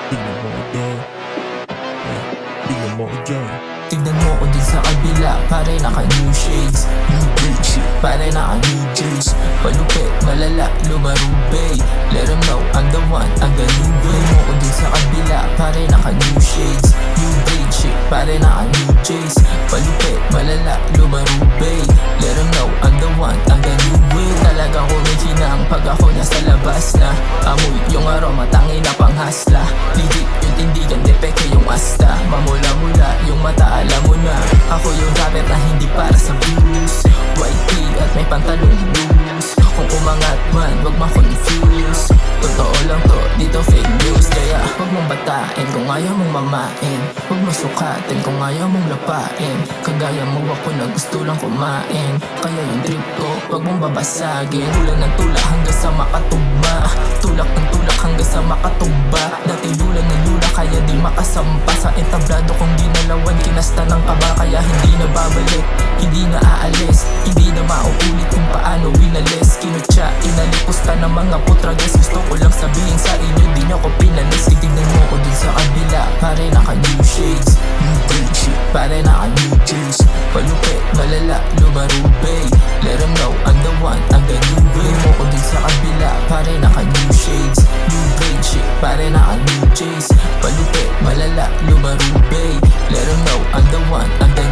Tingnan mo ito. Tingnan mo ko dyan. Tignan mo ko din sa kabila, pare naka new shades, new bleach, pare naka new juice. Palupit, malala, lumarubay. Let 'em know I'm the one, I'm the new way. Tignan mo ko din sa kabila, pare naka new shades, new bleach, pare naka new juice. Palupit, malala, lumarubay. Let 'em know I'm the one, I'm the new way. Talaga kumikinang pag ako nasa labas na. Amoy yung aroma, tangin na panghasla. Legit yung tindigan, depeke yung asta. Mamula-mula yung mata, alam mo na. Ako yung rapper na hindi para sa views. White tee at may pantalong blues. Kung umangat man, wag ma-confuse. Totoo lang to, dito fake news. Kaya wag mong batain kung ayaw mong mamain. Wag mo sukatin kung ayaw mong lapain. Kagaya mo ako na gusto lang kumain. Kaya yung trip ko, wag mong babasagin. Tulak ng tulak hanggang sa makatugma. Tulak ng tulak hanggang sa makatugba. Dati lula ng lula kaya di makasampa. Sa entablado kong ginalawan, kinasta ng kaba. Kaya hindi na babalik, hindi na aalis. Hindi na mauulit kung paano winalis. Kinutya, inalipusta ng mga putragas. Gusto ko lang sabihin sa inyo, di nyo ko pinalis. Tignan mo ko din sa kabila, pare naka new shades, new bleach, pare naka new juice. Palupit, malala, lumarubay. Let 'em know I'm the one, I'm the new way. Tignan mo ko din sa kabila, pare naka new shades, new bleach, pare naka new juice. Palupit, malala, lumarubay. Let 'em know I'm the one, I'm the